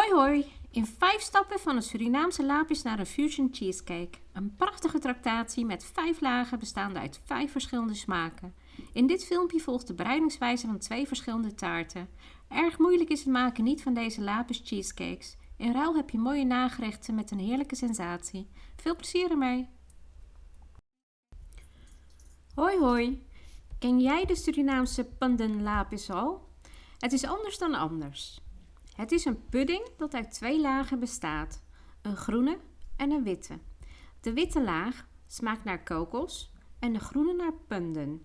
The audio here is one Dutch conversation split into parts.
Hoi hoi! In 5 stappen van een Surinaamse lapis naar een fusion cheesecake. Een prachtige tractatie met 5 lagen bestaande uit 5 verschillende smaken. In dit filmpje volgt de bereidingswijze van 2 verschillende taarten. Erg moeilijk is het maken niet van deze lapis cheesecakes. In ruil heb je mooie nagerechten met een heerlijke sensatie. Veel plezier ermee! Hoi hoi! Ken jij de Surinaamse pandan lapis al? Het is anders dan anders. Het is een pudding dat uit 2 lagen bestaat, een groene en een witte. De witte laag smaakt naar kokos en de groene naar pandan.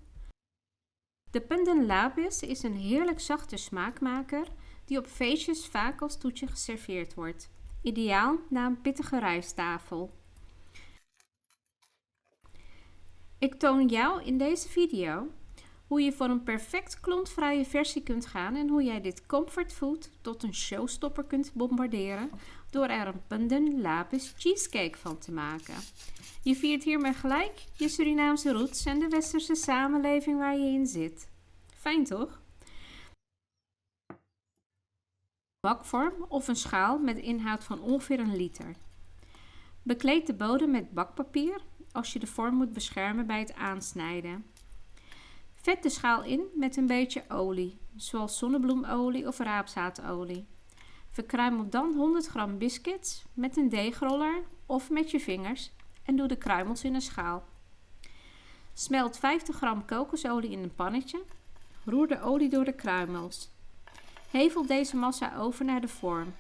De pandan lapis is een heerlijk zachte smaakmaker die op feestjes vaak als toetje geserveerd wordt. Ideaal na een pittige rijsttafel. Ik toon jou in deze video hoe je voor een perfect klontvrije versie kunt gaan en hoe jij dit comfortfood tot een showstopper kunt bombarderen door er een pandan lapis cheesecake van te maken. Je viert hiermee gelijk je Surinaamse roots en de westerse samenleving waar je in zit. Fijn toch? Bakvorm of een schaal met inhoud van ongeveer 1 liter. Bekleed de bodem met bakpapier als je de vorm moet beschermen bij het aansnijden. Vet de schaal in met een beetje olie, zoals zonnebloemolie of raapzaadolie. Verkruimel dan 100 gram biscuits met een deegroller of met je vingers en doe de kruimels in een schaal. Smelt 50 gram kokosolie in een pannetje. Roer de olie door de kruimels. Hevel deze massa over naar de vorm.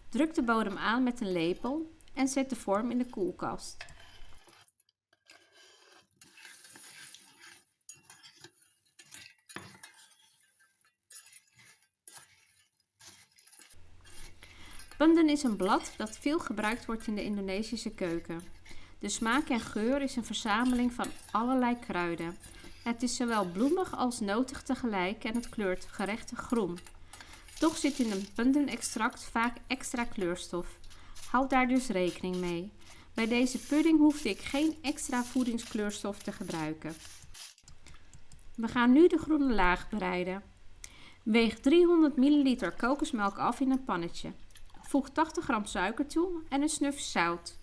Druk de bodem aan met een lepel en zet de vorm in de koelkast. Pandan is een blad dat veel gebruikt wordt in de Indonesische keuken. De smaak en geur is een verzameling van allerlei kruiden. Het is zowel bloemig als notig tegelijk en het kleurt gerechten groen. Toch zit in een pandan extract vaak extra kleurstof. Houd daar dus rekening mee. Bij deze pudding hoefde ik geen extra voedingskleurstof te gebruiken. We gaan nu de groene laag bereiden. Weeg 300 ml kokosmelk af in een pannetje. Voeg 80 gram suiker toe en een snuf zout.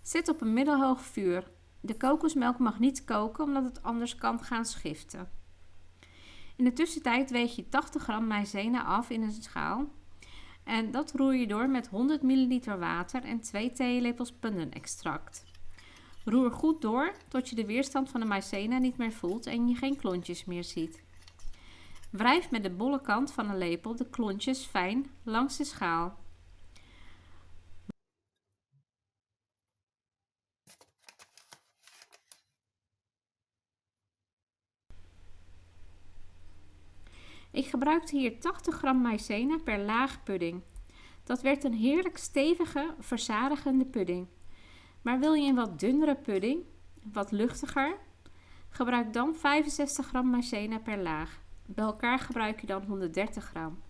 Zet op een middelhoog vuur. De kokosmelk mag niet koken omdat het anders kan gaan schiften. In de tussentijd weeg je 80 gram maïzena af in een schaal. En dat roer je door met 100 ml water en 2 theelepels pandan extract. Roer goed door tot je de weerstand van de maïzena niet meer voelt en je geen klontjes meer ziet. Wrijf met de bolle kant van een lepel de klontjes fijn langs de schaal. Ik gebruikte hier 80 gram maïzena per laag pudding. Dat werd een heerlijk stevige, verzadigende pudding. Maar wil je een wat dunnere pudding, wat luchtiger, gebruik dan 65 gram maïzena per laag. Bij elkaar gebruik je dan 130 gram.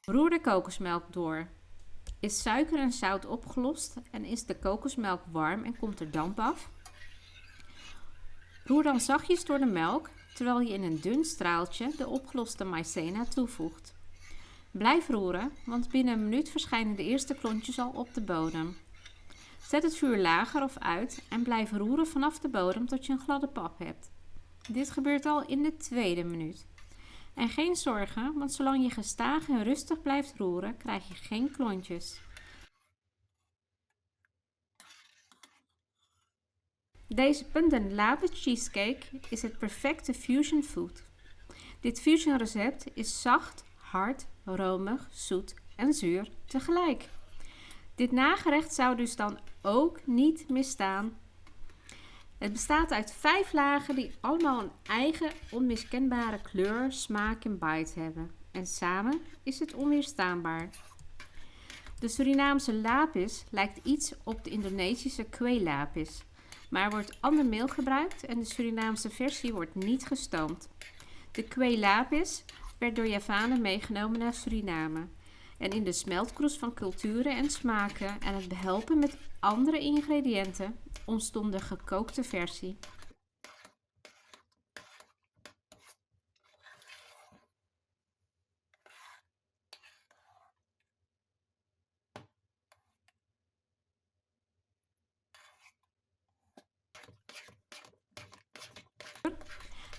Roer de kokosmelk door. Is suiker en zout opgelost en is de kokosmelk warm en komt er damp af? Roer dan zachtjes door de melk terwijl je in een dun straaltje de opgeloste maïzena toevoegt. Blijf roeren, want binnen een minuut verschijnen de eerste klontjes al op de bodem. Zet het vuur lager of uit en blijf roeren vanaf de bodem tot je een gladde pap hebt. Dit gebeurt al in de 2e minuut. En geen zorgen, want zolang je gestaag en rustig blijft roeren, krijg je geen klontjes. Deze pandan lapis cheesecake is het perfecte fusion food. Dit fusion recept is zacht, hard, romig, zoet en zuur tegelijk. Dit nagerecht zou dus dan ook niet misstaan. Het bestaat uit 5 lagen die allemaal een eigen onmiskenbare kleur, smaak en bite hebben. En samen is het onweerstaanbaar. De Surinaamse lapis lijkt iets op de Indonesische kue lapis. Maar er wordt ander meel gebruikt en de Surinaamse versie wordt niet gestoomd. De kue lapis werd door Javanen meegenomen naar Suriname. En in de smeltkroes van culturen en smaken en het behelpen met andere ingrediënten ontstond de gekookte versie.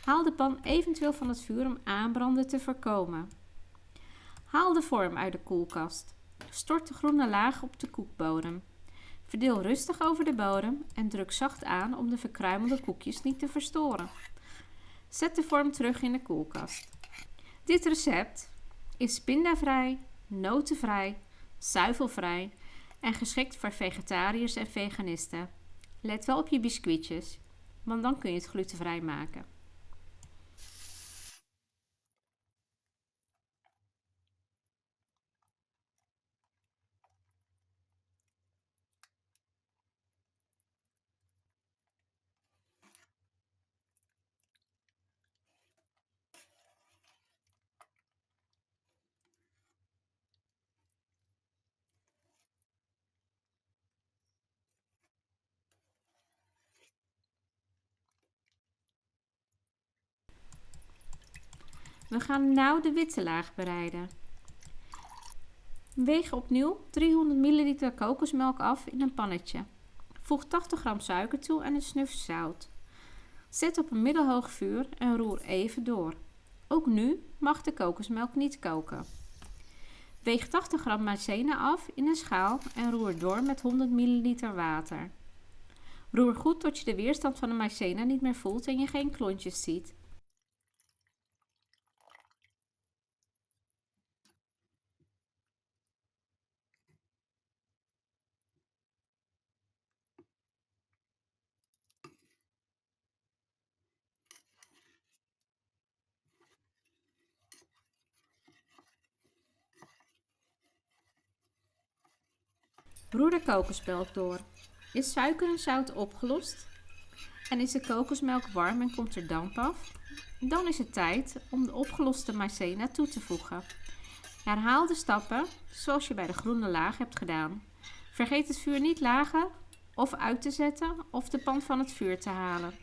Haal de pan eventueel van het vuur om aanbranden te voorkomen. Haal de vorm uit de koelkast. Stort de groene laag op de koekbodem. Verdeel rustig over de bodem en druk zacht aan om de verkruimelde koekjes niet te verstoren. Zet de vorm terug in de koelkast. Dit recept is pindavrij, notenvrij, zuivelvrij en geschikt voor vegetariërs en veganisten. Let wel op je biscuitjes, want dan kun je het glutenvrij maken. We gaan nu de witte laag bereiden. Weeg opnieuw 300 ml kokosmelk af in een pannetje. Voeg 80 gram suiker toe en een snuf zout. Zet op een middelhoog vuur en roer even door. Ook nu mag de kokosmelk niet koken. Weeg 80 gram maïzena af in een schaal en roer door met 100 ml water. Roer goed tot je de weerstand van de maïzena niet meer voelt en je geen klontjes ziet. Roer de kokosmelk door. Is suiker en zout opgelost? En is de kokosmelk warm en komt er damp af? Dan is het tijd om de opgeloste maïzena toe te voegen. Herhaal de stappen zoals je bij de groene laag hebt gedaan. Vergeet het vuur niet lager of uit te zetten of de pan van het vuur te halen.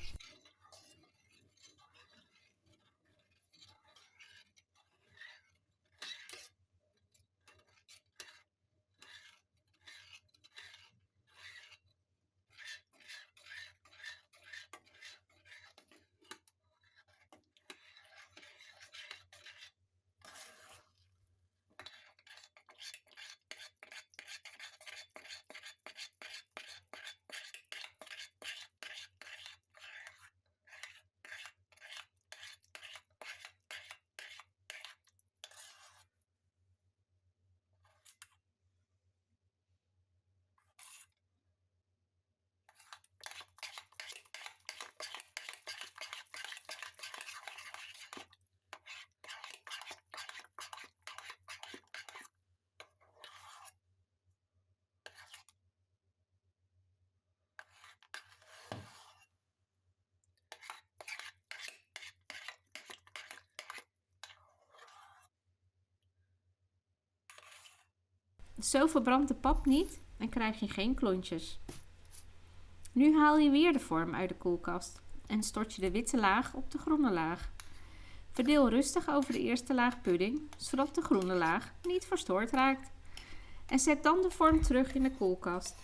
Zo verbrandt de pap niet en krijg je geen klontjes. Nu haal je weer de vorm uit de koelkast en stort je de witte laag op de groene laag. Verdeel rustig over de eerste laag pudding, zodat de groene laag niet verstoord raakt. En zet dan de vorm terug in de koelkast.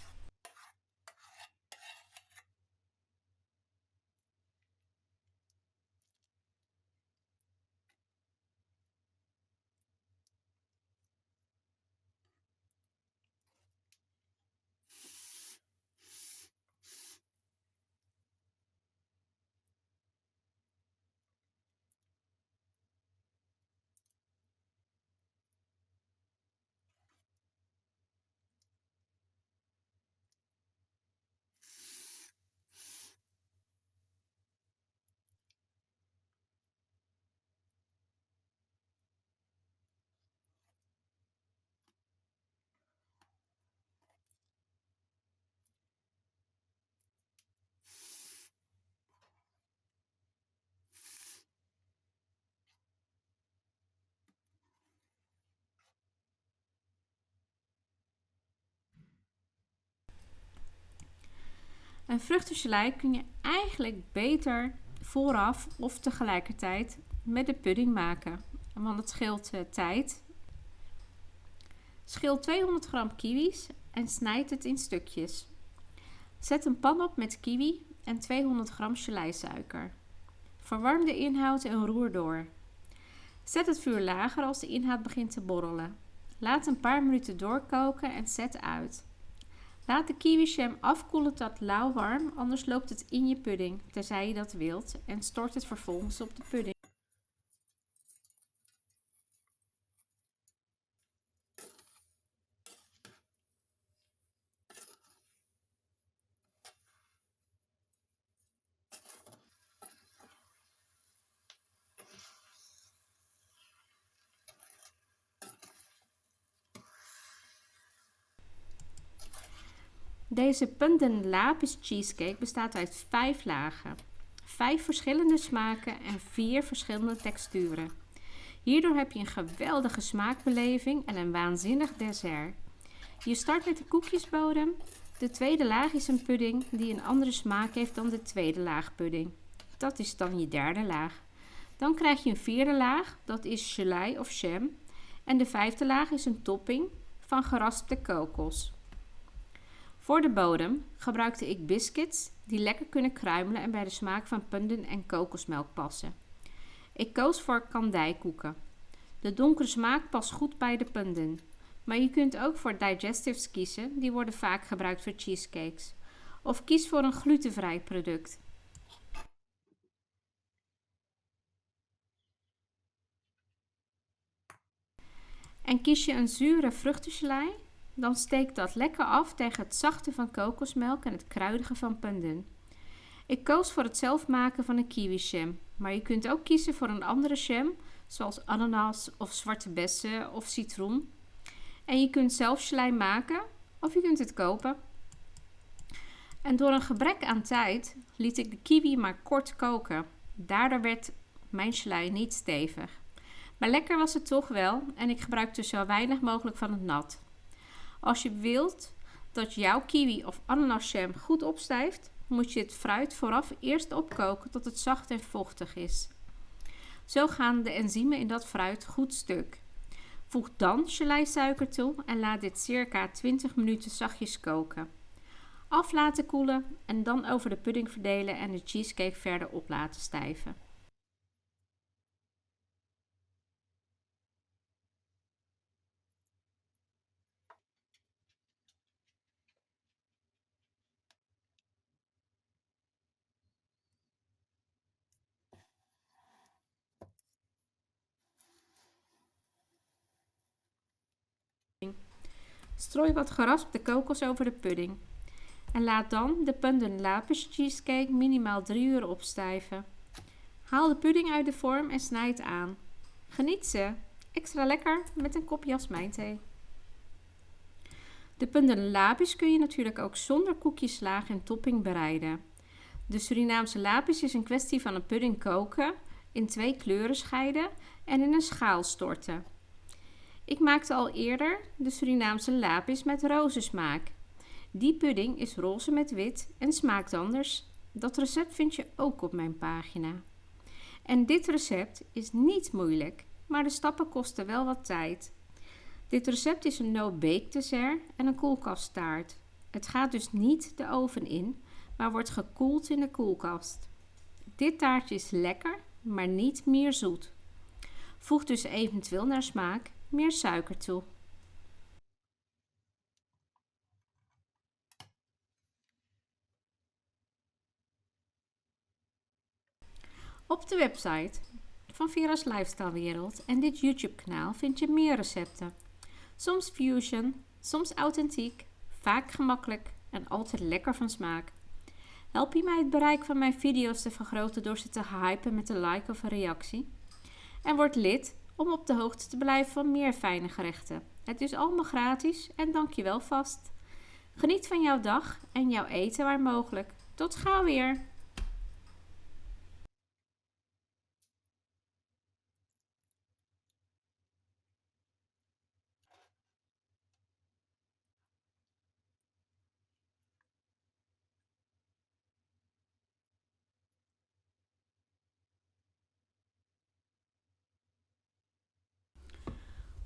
Een vruchtengelei kun je eigenlijk beter vooraf of tegelijkertijd met de pudding maken, want het scheelt tijd. Schil 200 gram kiwis en snijd het in stukjes. Zet een pan op met kiwi en 200 gram geleisuiker. Verwarm de inhoud en roer door. Zet het vuur lager als de inhoud begint te borrelen. Laat een paar minuten doorkoken en zet uit. Laat de kiwijam afkoelen tot lauwwarm, anders loopt het in je pudding, tenzij je dat wilt, en stort het vervolgens op de pudding. Deze pumpkin lapis cheesecake bestaat uit 5 lagen, 5 verschillende smaken en 4 verschillende texturen. Hierdoor heb je een geweldige smaakbeleving en een waanzinnig dessert. Je start met de koekjesbodem. De tweede laag is een pudding die een andere smaak heeft dan de tweede laag pudding. Dat is dan je derde laag. Dan krijg je een vierde laag, dat is gelei of jam. En de vijfde laag is een topping van geraspte kokos. Voor de bodem gebruikte ik biscuits die lekker kunnen kruimelen en bij de smaak van pudding en kokosmelk passen. Ik koos voor kandijkoeken. De donkere smaak past goed bij de pudding. Maar je kunt ook voor digestives kiezen, die worden vaak gebruikt voor cheesecakes. Of kies voor een glutenvrij product. En kies je een zure vruchtengelei, dan steekt dat lekker af tegen het zachte van kokosmelk en het kruidige van pudding. Ik koos voor het zelf maken van een kiwijam, maar je kunt ook kiezen voor een andere jam, zoals ananas of zwarte bessen of citroen. En je kunt zelf gelei maken of je kunt het kopen. En door een gebrek aan tijd liet ik de kiwi maar kort koken. Daardoor werd mijn gelei niet stevig. Maar lekker was het toch wel en ik gebruikte zo weinig mogelijk van het nat. Als je wilt dat jouw kiwi of ananasjam goed opstijft, moet je het fruit vooraf eerst opkoken tot het zacht en vochtig is. Zo gaan de enzymen in dat fruit goed stuk. Voeg dan geleisuiker toe en laat dit circa 20 minuten zachtjes koken. Af laten koelen en dan over de pudding verdelen en de cheesecake verder op laten stijven. Strooi wat geraspte kokos over de pudding. En laat dan de pumpkin lapis cheesecake minimaal 3 uur opstijven. Haal de pudding uit de vorm en snijd aan. Geniet ze! Extra lekker met een kop jasmijnthee. De pumpkin lapis kun je natuurlijk ook zonder koekjeslaag en topping bereiden. De Surinaamse lapis is een kwestie van een pudding koken, in 2 kleuren scheiden en in een schaal storten. Ik maakte al eerder de Surinaamse lapis met rozensmaak. Die pudding is roze met wit en smaakt anders. Dat recept vind je ook op mijn pagina. En dit recept is niet moeilijk, maar de stappen kosten wel wat tijd. Dit recept is een no-bake dessert en een koelkasttaart. Het gaat dus niet de oven in, maar wordt gekoeld in de koelkast. Dit taartje is lekker, maar niet meer zoet. Voeg dus eventueel naar smaak meer suiker toe. Op de website van Vera's Lifestyle Wereld en dit YouTube kanaal vind je meer recepten. Soms fusion, soms authentiek, vaak gemakkelijk en altijd lekker van smaak. Help je mij het bereik van mijn video's te vergroten door ze te hypen met een like of een reactie? En word lid om op de hoogte te blijven van meer fijne gerechten. Het is allemaal gratis en dank je wel vast. Geniet van jouw dag en jouw eten waar mogelijk. Tot gauw weer!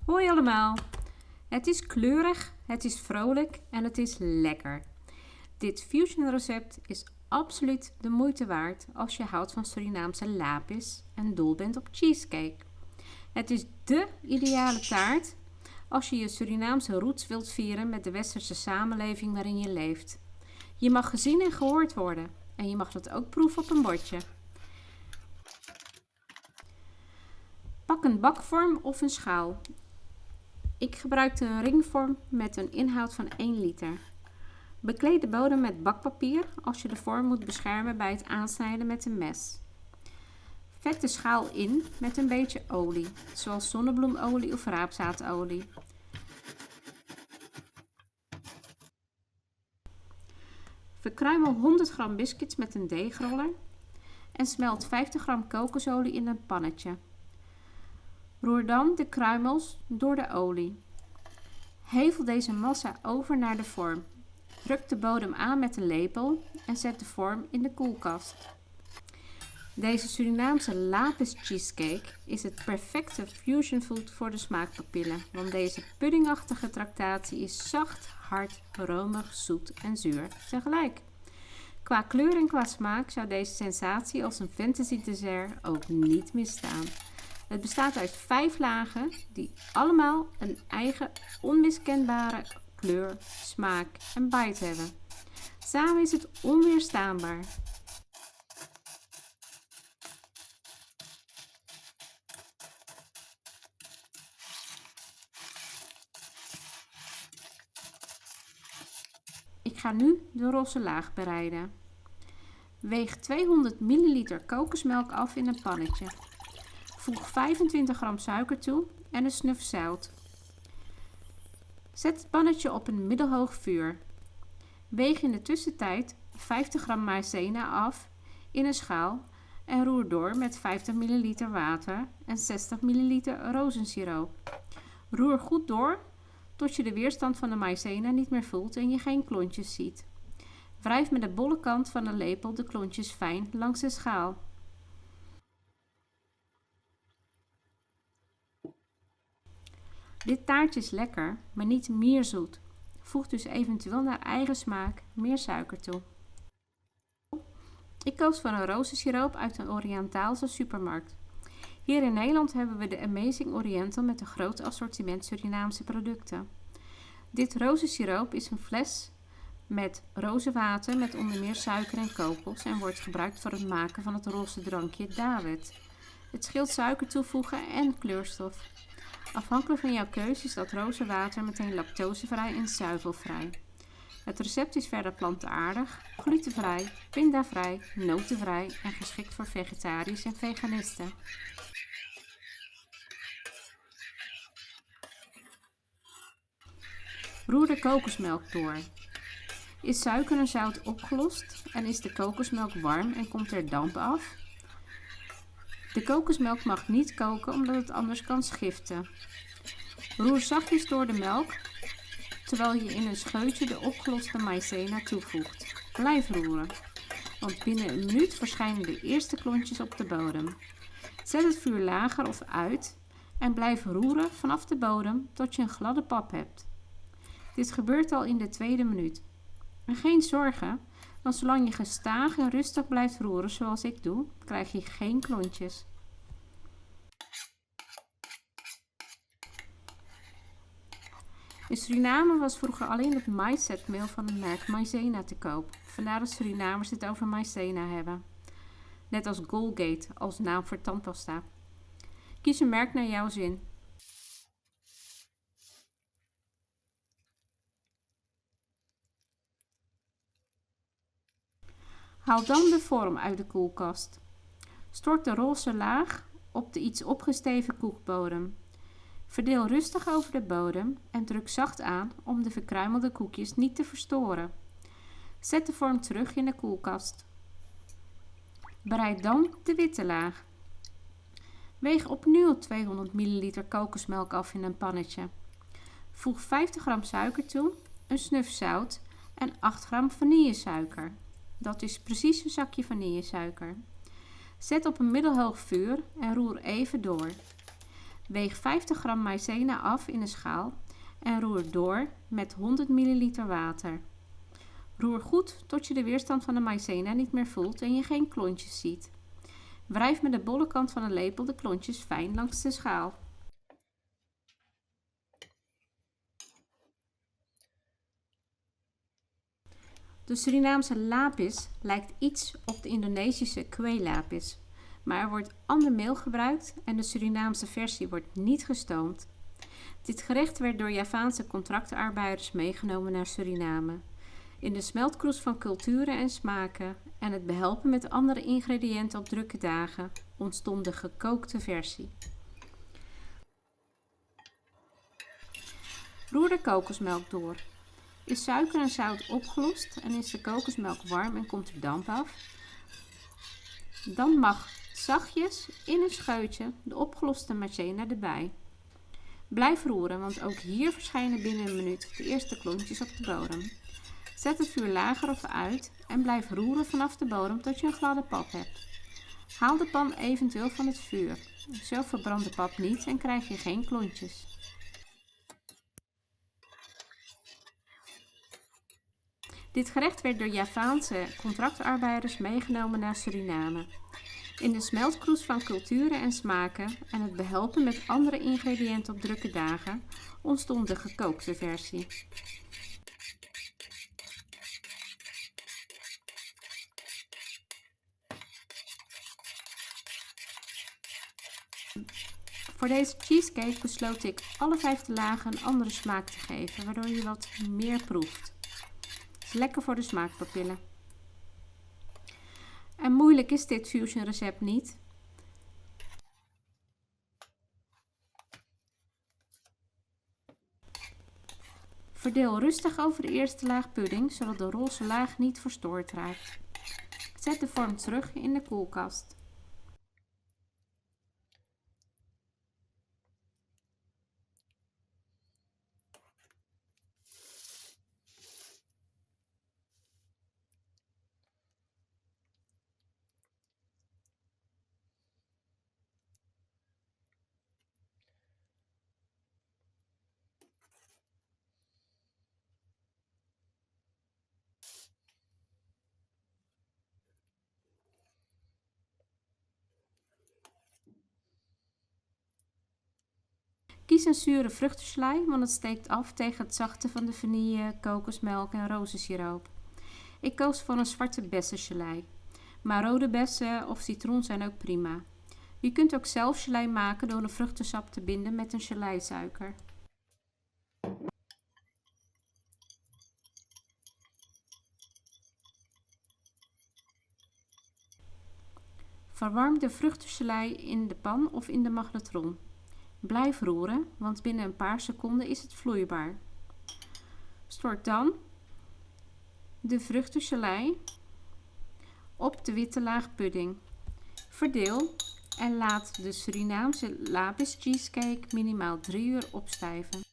Hoi allemaal! Het is kleurig, het is vrolijk en het is lekker. Dit fusion recept is absoluut de moeite waard als je houdt van Surinaamse lapis en dol bent op cheesecake. Het is dé ideale taart als je je Surinaamse roots wilt vieren met de westerse samenleving waarin je leeft. Je mag gezien en gehoord worden en je mag dat ook proeven op een bordje. Pak een bakvorm of een schaal. Ik gebruikte een ringvorm met een inhoud van 1 liter. Bekleed de bodem met bakpapier als je de vorm moet beschermen bij het aansnijden met een mes. Vet de schaal in met een beetje olie, zoals zonnebloemolie of raapzaadolie. Verkruimel 100 gram biscuits met een deegroller en smelt 50 gram kokosolie in een pannetje. Roer dan de kruimels door de olie. Hevel deze massa over naar de vorm. Druk de bodem aan met een lepel en zet de vorm in de koelkast. Deze Surinaamse lapis cheesecake is het perfecte fusion food voor de smaakpapillen, want deze puddingachtige tractatie is zacht, hard, romig, zoet en zuur tegelijk. Qua kleur en qua smaak zou deze sensatie als een fantasy dessert ook niet misstaan. Het bestaat uit 5 lagen die allemaal een eigen onmiskenbare kleur, smaak en bite hebben. Samen is het onweerstaanbaar. Ik ga nu de rosse laag bereiden. Weeg 200 ml kokosmelk af in een pannetje. Voeg 25 gram suiker toe en een snuf zout. Zet het pannetje op een middelhoog vuur. Weeg in de tussentijd 50 gram maïzena af in een schaal en roer door met 50 ml water en 60 ml rozensiroop. Roer goed door tot je de weerstand van de maïzena niet meer voelt en je geen klontjes ziet. Wrijf met de bolle kant van een lepel de klontjes fijn langs de schaal. Dit taartje is lekker, maar niet mierzoet. Voeg dus eventueel naar eigen smaak meer suiker toe. Ik koos voor een rozensiroop uit een Oriëntaalse supermarkt. Hier in Nederland hebben we de Amazing Oriental met een groot assortiment Surinaamse producten. Dit rozensiroop is een fles met rozenwater met onder meer suiker en kokos en wordt gebruikt voor het maken van het roze drankje David. Het scheelt suiker toevoegen en kleurstof. Afhankelijk van jouw keuze is dat rozenwater meteen lactosevrij en zuivelvrij. Het recept is verder plantaardig, glutenvrij, pindavrij, notenvrij en geschikt voor vegetariërs en veganisten. Roer de kokosmelk door. Is suiker en zout opgelost en is de kokosmelk warm en komt er damp af? De kokosmelk mag niet koken omdat het anders kan schiften. Roer zachtjes door de melk terwijl je in een scheutje de opgeloste maïzena toevoegt. Blijf roeren, want binnen een minuut verschijnen de eerste klontjes op de bodem. Zet het vuur lager of uit en blijf roeren vanaf de bodem tot je een gladde pap hebt. Dit gebeurt al in de 2e minuut. En geen zorgen, want zolang je gestaag en rustig blijft roeren zoals ik doe, krijg je geen klontjes. In Suriname was vroeger alleen het maïszetmeel van het merk Maïzena te koop. Vandaar dat Surinamers het over Maïzena hebben. Net als Colgate als naam voor tandpasta. Kies een merk naar jouw zin. Haal dan de vorm uit de koelkast. Stort de roze laag op de iets opgesteven koekbodem. Verdeel rustig over de bodem en druk zacht aan om de verkruimelde koekjes niet te verstoren. Zet de vorm terug in de koelkast. Bereid dan de witte laag. Weeg opnieuw 200 ml kokosmelk af in een pannetje. Voeg 50 gram suiker toe, een snuf zout en 8 gram vanillesuiker. Dat is precies een zakje vanillesuiker. Zet op een middelhoog vuur en roer even door. Weeg 50 gram maïzena af in een schaal en roer door met 100 ml water. Roer goed tot je de weerstand van de maïzena niet meer voelt en je geen klontjes ziet. Wrijf met de bolle kant van een lepel de klontjes fijn langs de schaal. De Surinaamse lapis lijkt iets op de Indonesische kweelapis, maar er wordt ander meel gebruikt en de Surinaamse versie wordt niet gestoomd. Dit gerecht werd door Javaanse contractarbeiders meegenomen naar Suriname. In de smeltkroes van culturen en smaken en het behelpen met andere ingrediënten op drukke dagen ontstond de gekookte versie. Roer de kokosmelk door. Is suiker en zout opgelost en is de kokosmelk warm en komt er damp af? Dan mag zachtjes in een scheutje de opgeloste maïzena erbij. Blijf roeren, want ook hier verschijnen binnen een minuut de eerste klontjes op de bodem. Zet het vuur lager of uit en blijf roeren vanaf de bodem tot je een gladde pap hebt. Haal de pan eventueel van het vuur. Zo verbrandt de pap niet en krijg je geen klontjes. Dit gerecht werd door Javaanse contractarbeiders meegenomen naar Suriname. In de smeltkroes van culturen en smaken en het behelpen met andere ingrediënten op drukke dagen ontstond de gekookte versie. Voor deze cheesecake besloot ik alle 5 lagen een andere smaak te geven, waardoor je wat meer proeft. Het is lekker voor de smaakpapillen. En moeilijk is dit fusion recept niet. Verdeel rustig over de eerste laag pudding, zodat de roze laag niet verstoord raakt. Zet de vorm terug in de koelkast. Kies een zure vruchtengelei, want het steekt af tegen het zachte van de vanille, kokosmelk en rozensiroop. Ik koos voor een zwarte bessengelei, maar rode bessen of citroen zijn ook prima. Je kunt ook zelf gelei maken door een vruchtensap te binden met een geleisuiker. Verwarm de vruchtengelei in de pan of in de magnetron. Blijf roeren, want binnen een paar seconden is het vloeibaar. Stort dan de vruchtengelei op de witte laag pudding. Verdeel en laat de Surinaamse lapis cheesecake minimaal 3 uur opstijven.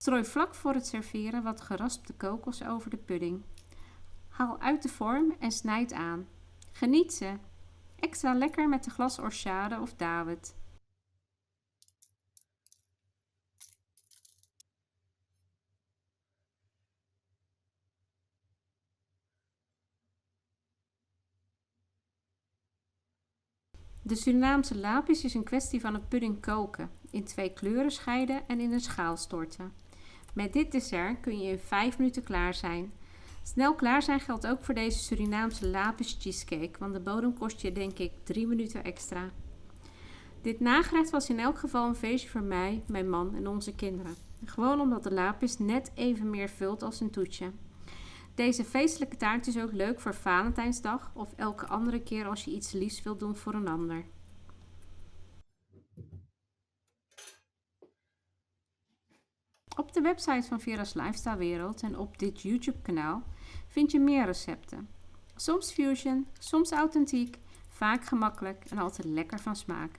Strooi vlak voor het serveren wat geraspte kokos over de pudding. Haal uit de vorm en snijd aan. Geniet ze! Extra lekker met een glas orchade of dawet. De Surinaamse lapis is een kwestie van een pudding koken, in 2 kleuren scheiden en in een schaal storten. Met dit dessert kun je in 5 minuten klaar zijn. Snel klaar zijn geldt ook voor deze Surinaamse lapis cheesecake, want de bodem kost je denk ik 3 minuten extra. Dit nagerecht was in elk geval een feestje voor mij, mijn man en onze kinderen. Gewoon omdat de lapis net even meer vult als een toetje. Deze feestelijke taart is ook leuk voor Valentijnsdag of elke andere keer als je iets liefs wilt doen voor een ander. Op de website van Vera's Lifestyle Wereld en op dit YouTube kanaal vind je meer recepten. Soms fusion, soms authentiek, vaak gemakkelijk en altijd lekker van smaak.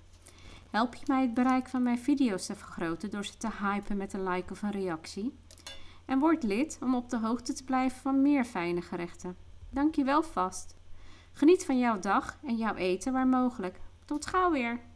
Help je mij het bereik van mijn video's te vergroten door ze te hypen met een like of een reactie? En word lid om op de hoogte te blijven van meer fijne gerechten. Dank je wel vast. Geniet van jouw dag en jouw eten waar mogelijk. Tot gauw weer!